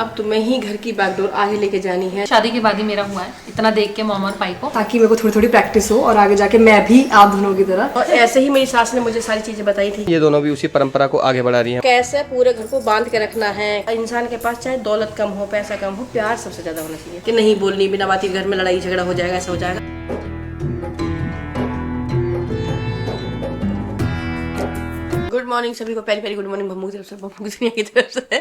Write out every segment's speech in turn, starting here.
अब तुम्हें ही घर की बागडोर आगे लेके जानी है। शादी के बाद ही मेरा हुआ है इतना देख के मॉम और पाई को, ताकि मेरे को थोड़ी थोड़ी प्रैक्टिस हो और आगे जाके मैं भी आप दोनों की तरह। और ऐसे ही मेरी सास ने मुझे सारी चीजें बताई थी। ये दोनों भी उसी परंपरा को आगे बढ़ा रही हैं। कैसे पूरे घर को बांध के रखना है। इंसान के पास चाहे दौलत कम हो, पैसा कम हो, प्यार सबसे ज्यादा होना चाहिए। कि नहीं बोलनी, बिना बात घर में लड़ाई झगड़ा हो जाएगा, ऐसा हो जाएगा। गुड मॉर्निंग सभी को, पहली गुड मॉर्निंग मम्मू की तरफ से, मम्मू की दुनिया की तरफ से।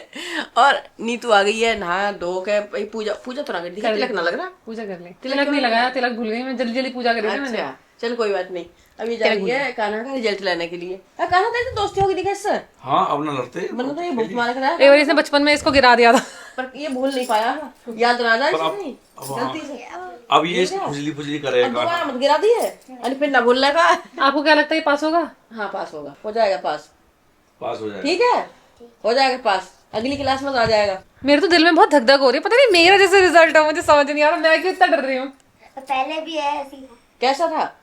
और नीतू आ गई है नहा धो के। पूजा तो ना कर दी, तिलक ना लग रहा। पूजा कर ले। तिलक नहीं लगाया, तिलक भूल गई मैं, जल्दी जल्दी पूजा कर रही थी मैंने। चल कोई बात नहीं। अभी जा रही है कान्हा का रिजल्ट लाने के लिए। कान्हा तेरी तो दोस्ती होगी दिखा इससे। हाँ अब ना लड़ते मतलब तो ये बहुत मार करा एक बार इसने बचपन में इसको गिरा दिया था, पर ये भूल नहीं पाया। याद तो ना जाए इसमें गलती से। अब ये खुजली करेगा। दोबारा मत गिरा दिए अरे फिर ना भूलने का। आपको क्या लगता है ये पास होगा? हाँ पास होगा, हो जाएगा पास हो जाएगा। ठीक है, हो जाएगा पास। अगली क्लास में तो आ जाएगा। मेरे तो दिल में बहुत धक धक हो रही है, पता नहीं मेरा जैसे रिजल्ट है, मुझे समझ नहीं आ रहा मैं क्यों इतना डर रही हूँ। पहले भी है ऐसी। कैसा था?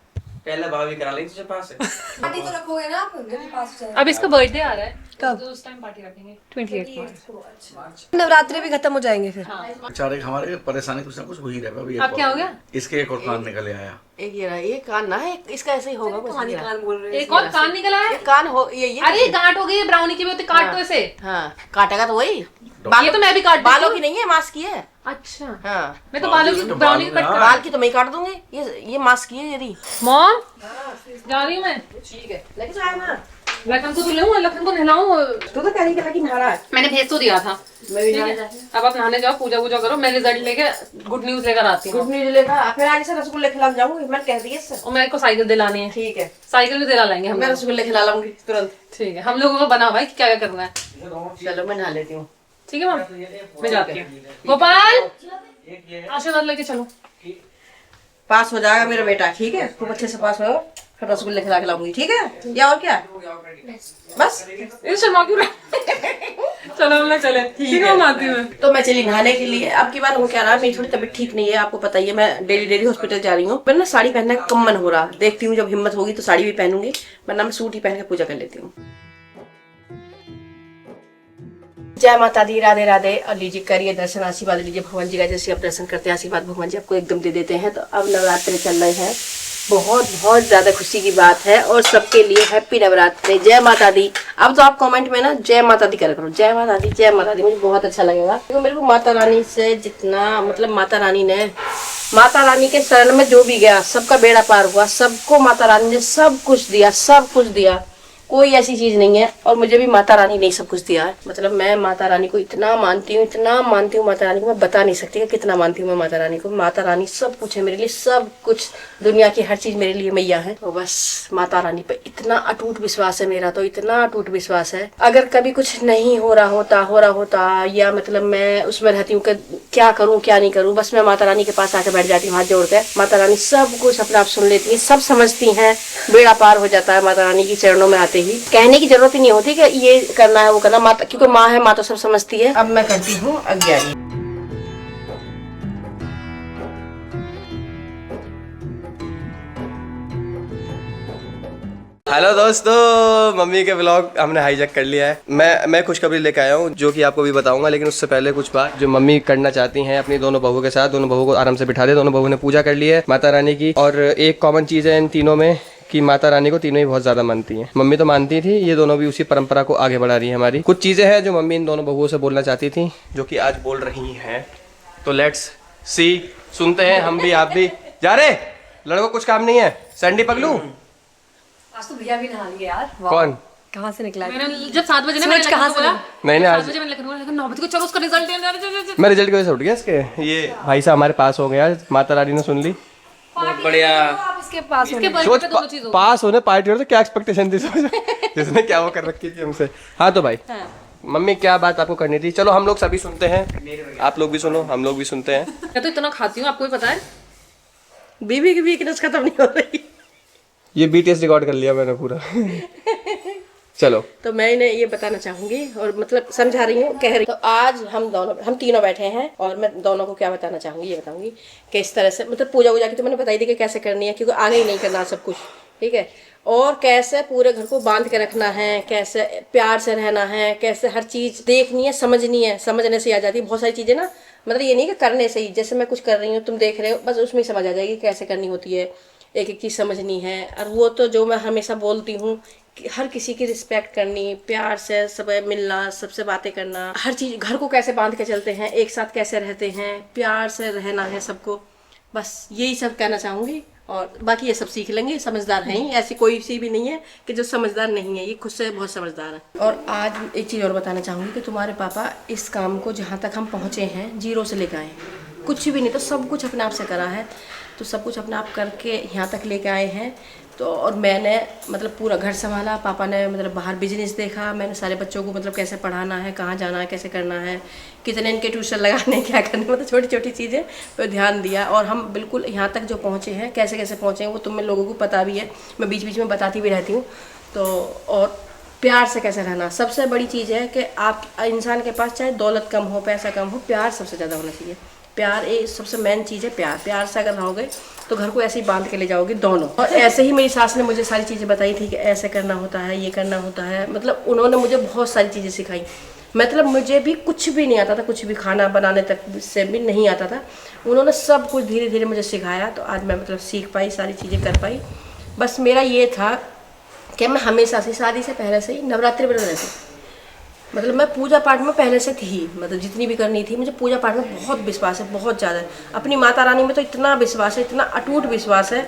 पहले भाभी करा लेंगे तुझे पास है। पार्टी तो रखोगे ना आप, जब पास हो अब इसका बर्थडे आ रहा है, कब? तो उस टाइम पार्टी रखेंगे 28 मार्च। नवरात्रि भी खत्म हो जाएंगे फिर। बेचारे हमारे परेशानी कुछ ना कुछ हो ही रहा है। अभी अब क्या हो गया? इसके एक और कान निकल आया। एक ये रहा, ये कान ना है, इसका ऐसे ही होगा। कान बोल रहे एक और कान निकला है। कान हो ये अरे गांठ हो गई है, ब्राउनी की भी होती, काट तो इसे। हाँ काटेगा तो वही। ये तो मैं भी काट बालों की नहीं है, मास्क की है। अच्छा हाँ मैं तो बालों की ब्राउनी की कट बाल की तो मैं ही काट दूंगी। ये मास्क की है यदि। मॉम जा रही हूँ मैं। ठीक है लेके जाए ना। लखन को तो लूँ, लखन को नहलाऊँ। तू तो कह रही थी कि नहा है। मैंने भेज तो दिया था। मैं भी ठीक है? अब आप नहाने जाओ, पूजा वूजा करो, मैं रिजल्ट लेके गुड न्यूज लेकर आती हूँ। गुड न्यूज लेकर फिर आज से रसगुल्ले खिला जाऊंगी। मैं कह दी इससे। और मेरे को साइकिल दिलानी है। ठीक है साइकिल भी दिला लेंगे हम। मैं रसगुल्ले खिला लाऊंगी तुरंत। ठीक है, हम लोगों को बना हुआ है कि क्या क्या करना है। चलो मैं नहा लेती हूँ। ठीक है मॉम, मैं जाती हूँ। गोपाल आशीर्वाद लेके चलो। पास हो जाएगा मेरा बेटा, ठीक है? खूब अच्छे से पास हो, फिर रसगुल्ले खिला के लाऊंगी। ठीक है या और क्या? बस इस शर्मा क्यों चलो मैं चले। ठीक है, हम आती हूँ। तो मैं चली नहाने के लिए। अब की बार हो क्या रहा, मेरी थोड़ी तबीयत ठीक नहीं है, आपको पता ही है। मैं डेली हॉस्पिटल जा रही हूँ। मैं ना साड़ी पहनने का कम मन हो रहा। देखती हूँ जब हिम्मत होगी तो साड़ी भी पहनूंगी, वरना मैं सूट ही पहन के पूजा कर लेती हूँ। जय माता दी, राधे राधे। और लीजिए करिए दर्शन, आशीर्वाद लीजिए भगवान जी का। जैसे आप दर्शन करते हैं, आशीर्वाद भगवान जी आपको एकदम दे देते हैं। तो अब नवरात्रि चल रहे हैं, बहुत ज्यादा खुशी की बात है। और सबके लिए हैप्पी नवरात्रि, जय माता दी। अब तो आप कमेंट में ना जय माता दी करो, जय माता दी, जय माता दी। मुझे बहुत अच्छा लगेगा क्योंकि मेरे को माता रानी से जितना मतलब, माता रानी के शरण में जो भी गया सबका बेड़ा पार हुआ। सबको माता रानी ने सब कुछ दिया। कोई ऐसी चीज नहीं है। और मुझे भी माता रानी ने सब कुछ दिया है। मतलब मैं माता रानी को इतना मानती हूँ माता रानी को मैं बता नहीं सकती कि कितना मानती हूँ मैं माता रानी को। माता रानी सब कुछ है मेरे लिए, सब कुछ, दुनिया की हर चीज मेरे लिए मैया है। तो बस माता रानी पे इतना अटूट विश्वास है मेरा, तो इतना अटूट विश्वास है। अगर कभी कुछ नहीं हो रहा होता या मतलब मैं उसमें रहती हूँ क्या करूँ क्या नहीं करूँ, बस मैं माता रानी के पास आके बैठ जाती हूँ हाथ जोड़कर। माता रानी सब कुछ अपने आप सुन लेती है, सब समझती है, बेड़ा पार हो जाता है माता रानी की चरणों में आते ही। कहने की जरूरत ही नहीं होती कि ये करना है वो करना, माता क्योंकि माँ है, माँ तो सब समझती है। अब मैं करती हूँ अज्ञानी। हेलो दोस्तों, मम्मी के व्लॉग हमने हाईजैक कर लिया है। मैं खुशखबरी लेके आया हूँ जो कि आपको भी बताऊंगा, लेकिन उससे पहले कुछ बात जो मम्मी करना चाहती हैं अपनी दोनों बहू के साथ। दोनों बहू को आराम से बिठा दे। दोनों बहू ने पूजा कर ली है माता रानी की। और एक कॉमन चीज़ है इन तीनों में कि माता रानी को तीनों ही बहुत ज़्यादा मानती हैं। मम्मी तो मानती थी, ये दोनों भी उसी परंपरा को आगे बढ़ा रही है हमारी। कुछ चीज़ें हैं जो मम्मी इन दोनों बहुओं से बोलना चाहती थी, जो कि आज बोल रही हैं। तो लेट्स सी, सुनते हैं हम भी आप भी। जा रहे लड़कों, कुछ काम नहीं है। सैंडी पगलू, आज तो भैया भी नहा लिए यार। कौन कहाँ से निकला? मैंने जब 7 बजे ना मैंने कहाँ से? नहीं आज 7 बजे मैंने लखनऊ, लेकिन 9 बजे को चलो उसका रिजल्ट। मैं रिजल्ट की वजह से उठ गया इसके। ये भाई साहब हमारे पास हो गया, माता रानी ने सुन ली। बढ़िया। आप इसके पास सोच पास होने पार्टी हो तो क्या एक्सपेक्टेशन थी, सोच जिसने क्या वो कर रखी थी हमसे। हाँ तो भाई मम्मी क्या बात आपको करनी थी? चलो हम लोग सभी सुनते हैं, आप लोग भी सुनो, हम लोग भी सुनते हैं। मैं तो इतना खाती हूँ, आपको भी पता है। बीवी की वीकनेस खत्म नहीं हो रही। ये BTS रिकॉर्ड कर लिया मैंने पूरा। चलो तो मैं इन्हें ये बताना चाहूंगी और मतलब समझा रही हूँ, कह रही। तो आज हम तीनों बैठे हैं और मैं दोनों को क्या बताना चाहूंगी, ये बताऊंगी कि इस तरह से मतलब पूजा वूजा की तो मैंने बताई थी कि कैसे करनी है, क्योंकि आगे ही नहीं करना सब कुछ, ठीक है। और कैसे पूरे घर को बांध के रखना है, कैसे प्यार से रहना है, कैसे हर चीज देखनी है, समझने से आ जाती है बहुत सारी चीजें ना। मतलब ये नहीं कि करने से ही, जैसे मैं कुछ कर रही हूँ तुम देख रहे हो, बस उसमें ही समझ आ जाएगी कैसे करनी होती है, एक एक चीज समझनी है। और वो तो जो मैं हमेशा बोलती हूँ कि हर किसी की रिस्पेक्ट करनी, प्यार से सब मिलना, सबसे बातें करना, हर चीज, घर को कैसे बांध के चलते हैं, एक साथ कैसे रहते हैं, प्यार से रहना है सबको। बस यही सब कहना चाहूंगी। और बाकी ये सब सीख लेंगे, समझदार हैं ही, ऐसी कोई सी भी नहीं है कि जो समझदार नहीं है, ये खुद से बहुत समझदार है। और आज एक चीज़ और बताना चाहूँगी कि तुम्हारे पापा इस काम को जहाँ तक हम पहुँचे हैं, जीरो से लेकर आए, कुछ भी नहीं, तो सब कुछ अपने आप से करा है, तो सब कुछ अपने आप करके यहाँ तक लेके आए हैं। तो और मैंने मतलब पूरा घर संभाला, पापा ने मतलब बाहर बिजनेस देखा, मैंने सारे बच्चों को मतलब कैसे पढ़ाना है, कहाँ जाना है, कैसे करना है, कितने इनके ट्यूशन लगाने, क्या करने, मतलब छोटी छोटी चीज़ें पर ध्यान दिया। और हम बिल्कुल यहाँ तक जो पहुँचे हैं, कैसे कैसे पहुँचे हैं, वो तुम लोगों को पता भी है, मैं बीच बीच में बताती भी रहती हूँ। तो और प्यार से कैसे रहना, सबसे बड़ी चीज़ है कि आप इंसान के पास चाहे दौलत कम हो, पैसा कम हो, प्यार सबसे ज़्यादा होना चाहिए। प्यार ये सबसे मेन चीज़ है, प्यार से अगर रहोगे तो घर को ऐसे ही बांध के ले जाओगे दोनों। और ऐसे ही मेरी सास ने मुझे सारी चीज़ें बताई थी कि ऐसे करना होता है, ये करना होता है, मतलब उन्होंने मुझे बहुत सारी चीज़ें सिखाई। मतलब मुझे भी कुछ भी नहीं आता था, कुछ भी खाना बनाने तक से भी नहीं आता था, उन्होंने सब कुछ धीरे धीरे मुझे सिखाया, तो आज मैं मतलब सीख पाई, सारी चीज़ें कर पाई। बस मेरा ये था कि मैं हमेशा से, शादी से पहले से ही नवरात्रि व्रत रहती, मतलब मैं पूजा पाठ में पहले से थी, मतलब जितनी भी करनी थी, मुझे पूजा पाठ में बहुत विश्वास है, बहुत ज़्यादा। अपनी माता रानी में तो इतना विश्वास है, इतना अटूट विश्वास है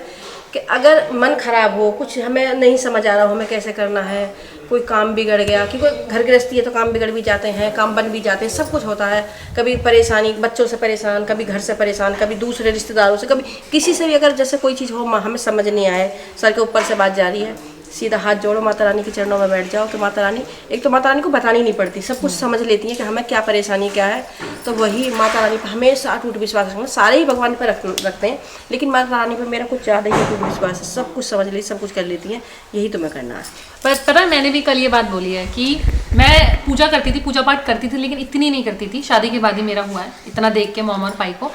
कि अगर मन खराब हो, कुछ हमें नहीं समझ आ रहा हो हमें कैसे करना है, कोई काम बिगड़ गया, क्योंकि घर गृहस्थी है तो काम बिगड़ भी जाते हैं, काम बन भी जाते हैं, सब कुछ होता है। कभी परेशानी, बच्चों से परेशान, कभी घर से परेशान, कभी दूसरे रिश्तेदारों से, कभी किसी से भी अगर जैसे कोई चीज़ हो हमें समझ नहीं आए, सर के ऊपर से बात जा रही है, सीधा हाथ जोड़ो, माता रानी के चरणों में बैठ जाओ, तो माता रानी, एक तो माता रानी को बतानी नहीं पड़ती, सब कुछ समझ लेती हैं कि हमें क्या परेशानी क्या है। तो वही माता रानी पर हमेशा अटूट विश्वास रखना, सारे ही भगवान पर रखते हैं, लेकिन माता रानी पर मेरा कुछ ज़्यादा ही अटूट विश्वास है, सब कुछ समझ लेती, सब कुछ कर लेती हैं, यही तुम्हें करना है। पर पता है, मैंने भी कल ये बात बोली है कि मैं पूजा करती थी, पूजा पाठ करती थी, लेकिन इतनी नहीं करती थी। शादी के बाद ही मेरा हुआ है इतना देख के मॉम और पाई को।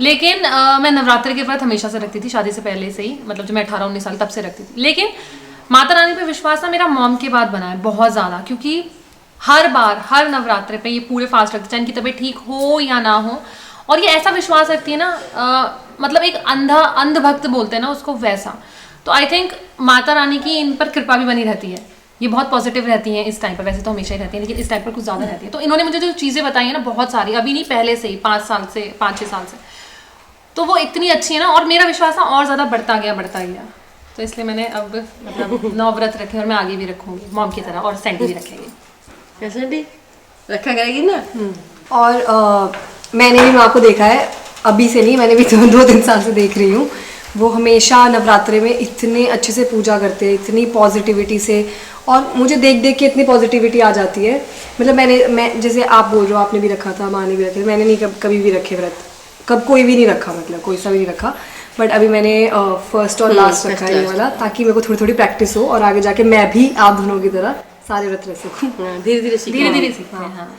लेकिन मैं नवरात्रि के व्रत हमेशा से रखती थी, शादी से पहले से ही, मतलब जब मैं 18-19 साल तब से रखती थी। लेकिन माता रानी पे विश्वास ना मेरा मॉम के बाद बना है बहुत ज़्यादा, क्योंकि हर बार हर नवरात्रि पे ये पूरे फास्ट रखते, चाहे इनकी तबीयत ठीक हो या ना हो, और ये ऐसा विश्वास रखती है ना, मतलब एक अंध भक्त बोलते हैं ना उसको, वैसा। तो आई थिंक माता रानी की इन पर कृपा भी बनी रहती है, ये बहुत पॉजिटिव रहती हैं इस टाइम पर, वैसे तो हमेशा ही रहती है, लेकिन इस टाइम पर कुछ ज़्यादा रहती है। तो इन्होंने मुझे जो चीज़ें बताई हैं ना, बहुत सारी, अभी नहीं पहले से ही 5-6 साल से, तो वो इतनी अच्छी है ना, और मेरा विश्वास ना और ज़्यादा बढ़ता गया। तो इसलिए मैंने अब मतलब 9 व्रत रखे, और मैं आगे भी रखूंगी मॉम की तरह, और सैंडी भी रखेंगे। सैंडी रखा करेगी ना। और मैंने भी माँ को देखा है, अभी से नहीं, मैंने भी 2-3 साल से देख रही हूँ। वो हमेशा नवरात्रि में इतने अच्छे से पूजा करते हैं, इतनी पॉजिटिविटी से, और मुझे देख देख के इतनी पॉजिटिविटी आ जाती है। मतलब मैं जैसे आप बोल रहे हो, आपने भी रखा था, माँ ने भी रखे, मैंने नहीं कभी भी रखे व्रत, कोई भी नहीं रखा, मतलब कोई सा भी नहीं रखा। बट अभी मैंने फर्स्ट और लास्ट रखा है ये वाला, ताकि मेरे को थोड़ी थोड़ी प्रैक्टिस हो, और आगे जाके मैं भी आप दोनों की तरह सारे व्रत रख सकूँ। धीरे धीरे सीखें। हाँ।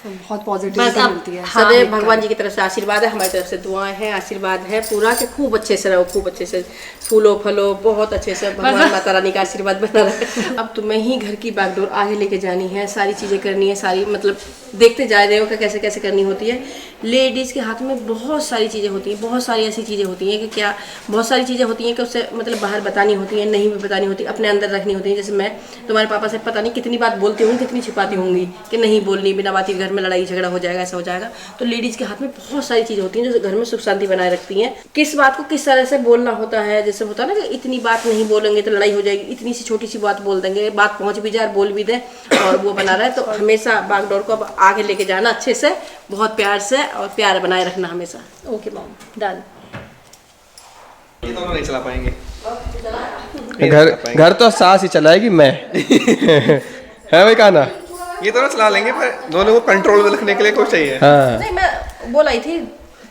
तो बहुत पॉजिटिविटी मिलती है। सदैव भगवान जी की तरफ से आशीर्वाद है, हमारी तरफ से दुआएं हैं, आशीर्वाद है पूरा, कि खूब अच्छे से रहो, खूब अच्छे से फूलो फलो, बहुत अच्छे से भगवान माता रानी का आशीर्वाद बना रहे। अब तुम्हें ही घर की बागडोर आगे लेके जानी है, सारी चीज़ें करनी है, सारी मतलब देखते जा रहे हो कि कैसे कैसे करनी होती है। लेडीज़ के हाथ में बहुत सारी चीज़ें होती हैं, बहुत सारी ऐसी चीज़ें होती हैं कि क्या, बहुत सारी चीज़ें होती हैं कि उससे मतलब बाहर बतानी होती हैं, नहीं भी बतानी होती, अपने अंदर रखनी होती है। जैसे मैं तुम्हारे पापा से पता नहीं कितनी बात बोलती हूँ, कितनी छिपाती होंगी कि नहीं बोलनी, बिना बात घर में लड़ाई झगड़ा हो जाएगा, ऐसा हो जाएगा। तो लेडीज़ के हाथ में बहुत सारी चीज़ें होती हैं जो घर में सुख शांति बनाए रखती हैं। किस बात को किस तरह से बोलना होता है, जैसे होता है ना कि इतनी बात नहीं बोलेंगे तो लड़ाई हो जाएगी, इतनी सी छोटी सी बात बोल देंगे, बात पहुँच भी जाए, बोल भी दें, और वो बना रहा है। तो हमेशा बागडोर को अब आगे लेके जाना अच्छे से, बहुत प्यार से, और प्यार बनाए रखना हमेशा। Okay mom, done. ये दोनों नहीं चला पाएंगे, घर तो सास ही चलाएगी, मैं है भाई कहना, ये दोनों चला लेंगे, पर दोनों को कंट्रोल में रखने के लिए कुछ चाहिए। हाँ। नहीं मैं बोलाई थी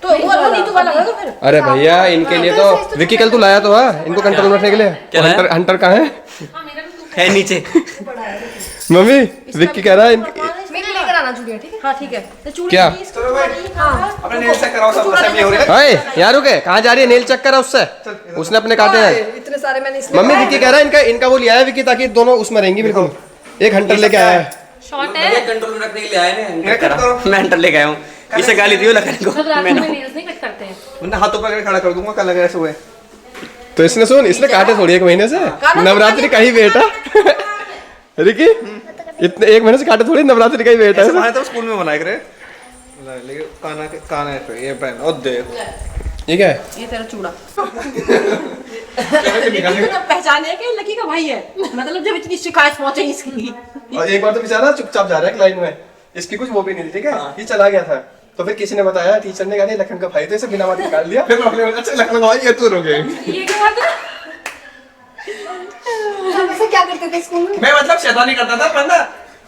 तो वो नीतू वाला होगा फिर। अरे भैया, इनके लिए तो विक्की कल तू लाया तो है, इनको कंट्रोल में रखने के लिए। हंटर कहाँ है नीचे। मम्मी विक्की कह रहा है हाँ ठीक है, तो क्या? अपने नेल से कराओ, सब असेंबली हो रही है। यार रुके, कहाँ जा रही है? नेल चेक करा उससे, उसने अपने काटे हैं। सारे मैंने इसलिए मम्मी विक्की कह रहा है इनका वो लिया है विक्की, ताकि दोनों उसमें रहेंगी बिल्कुल। एक हंटर लेके आया है। शॉर्ट है। कंट्रोल में रखने के लिए आए ने मैं हंटर लेके आया हूँ। इसे गाली दी लखन को, सब रात मैं में नेल्स नहीं कट करते हैं। मैं हाथों पकड़ खड़ा कर दूंगा कल अगर ऐसे हुए। तो इसने सुन, इसने काटे थोड़ी 1 महीने से, नवरात्रि का ही वेट है रिकी, इतने 1 महीने से काटे थोड़ी, नवरात्रि का ही वेट ऐसे है। बनाए तो स्कूल में बनाए करे, लेकिन काना है ये पहन और देख ये क्या है? ये तेरा चूड़ा पहचाने कि लकी का भाई है, मतलब जब इतनी शिकायत पहुंचे इसकी। और एक बार तो बेचारा चुपचाप जा रहा है लाइन में, इसकी कुछ वो भी नहीं थी, ठीक है, ये चला गया था, तो फिर किसी ने बताया, टीचर ने कहा नहीं लखन का भाई, तो इसे बिना बात निकाल दिया। फिर अपने अच्छा लखन का भाई ये तू रुके। ये क्या बात है? वैसे क्या करते थे स्कूल में? मैं मतलब शैतानी करता था बंदा।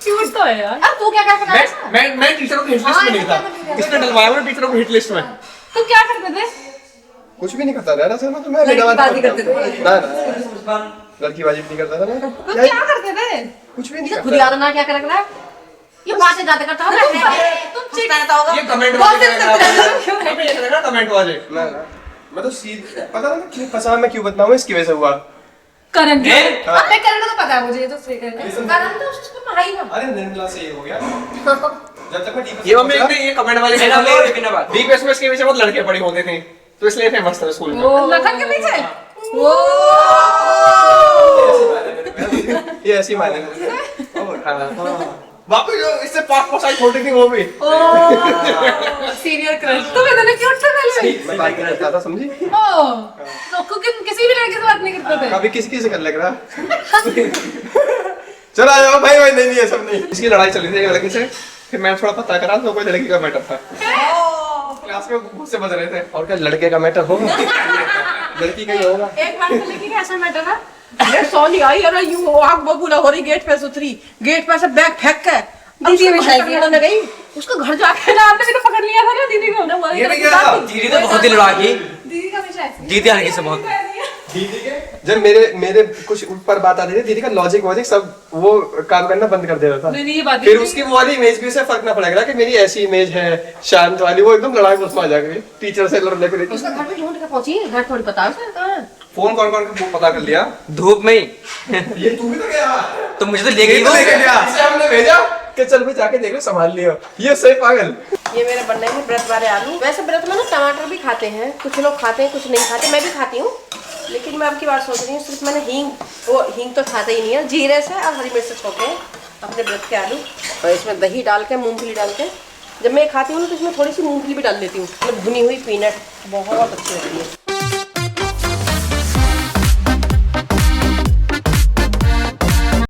क्यूट तो है यार। अब तू क्या करता था? मैं टीचरों की हिट लिस्ट में नहीं था, इसने डलवाया मुझे टीचरों की हिट लिस्ट में। तुम क्या करते थे? कुछ भी नहीं करता रहना सर, मैं तो मैं लड़कीबाजी करते थे। ना लड़कीबाजी नहीं करता था मैं। तुम क्या करते थे? कुछ भी नहीं खुद करता। याद ना क्या कर रहा है, ये बातें ज्यादा करता होगा, तुम चिट रहता होगा। ये कमेंट वाले करेगा कमेंट वाले। ना मैं तो पता ना क्यों फंसा, मैं क्यों बदनाम हूँ, इसकी वजह से हुआ। करण जी। अब मैं करना तो पता है मुझे, ये तो सही करना है। कारण तो उसको भाई ना। अरे निर्मला से ये हो गया, जब तक मैं डीप ये मम्मी ने ये कमेंट वाले डीपीएस में इसके पीछे बहुत लड़के पड़ी होते थे, तो इसलिए फेमस था स्कूल में। लखन के पीछे? ये ऐसी माने बापू जो इससे 5 साल छोटी थी वो भी। Senior crush. तुम इतने क्यूट थे पहले? मैं बात करता था, समझी? ओह, तो किसी भी लड़के से बात नहीं करते थे? कभी किसी से कर लग रहा। चलो आ जाओ भाई, नहीं ये सब नहीं। इसकी लड़ाई चली थी एक लड़की से, फिर मैंने थोड़ा पता करा तो कोई लड़की का मैटर था। क्लास में मुझसे बज रहे थे। और क्या लड़के का मैटर होगा, लड़की का ही होगा। एक बार तो लेके ऐसा मैटर है, अरे सोनी आई और यूं आग बबूला हो रही, गेट पे से उतरी, गेट पे से बैग फेंक के दीदी हमेशा लड़ने गई, उसको घर जाके ना आपने भी तो पकड़ लिया था ना दीदी को ना, बोले ये भी क्या था? दीदी तो बहुत ही लड़ा की, दीदी का हमेशा ऐसे ही। दीदी आने से बहुत। दीदी के जब मेरे कुछ ऊपर बात आती थी, दीदी का लॉजिक वॉजिक सब वो काम करना बंद कर देता था। नहीं, ये बात फिर नहीं। उसकी वो वाली इमेज भी उसे फर्क ना पड़ेगा कि मेरी ऐसी इमेज है शांत वाली, वो एकदम लड़ाई उसमें आ जाएगी टीचर से लड़ने के लिए। उसका घर पे ढूंढ के पहुंची, घर थोड़ी पता है उसे कहाँ है। फोन कौन कौन का पता कर लिया। धूप में ही ये तू भी तो गया, तो मुझे तो ले गई ये वो। तो लेके गया, इसे हमने भेजा कि चल भी जाके देख लो, संभाल लियो। ये सही पागल। ये मेरे बनने में व्रत वाले आलू, वैसे व्रत में ना टमाटर भी खाते हैं, कुछ लोग खाते हैं कुछ नहीं खाते, मैं भी खाती हूँ, लेकिन मैं अब की बार सोच रही हूँ सिर्फ मैंने हींग तो खाते ही नहीं है, जीरे से और हरी मिर्च से छोके अपने व्रत के आलू, और इसमें दही डाल के मूंगफली डाल के जब मैं खाती हूँ ना तो इसमें थोड़ी सी मूंगफली भी डाल देती हूँ, मतलब भुनी हुई पीनट, बहुत अच्छी लगती है।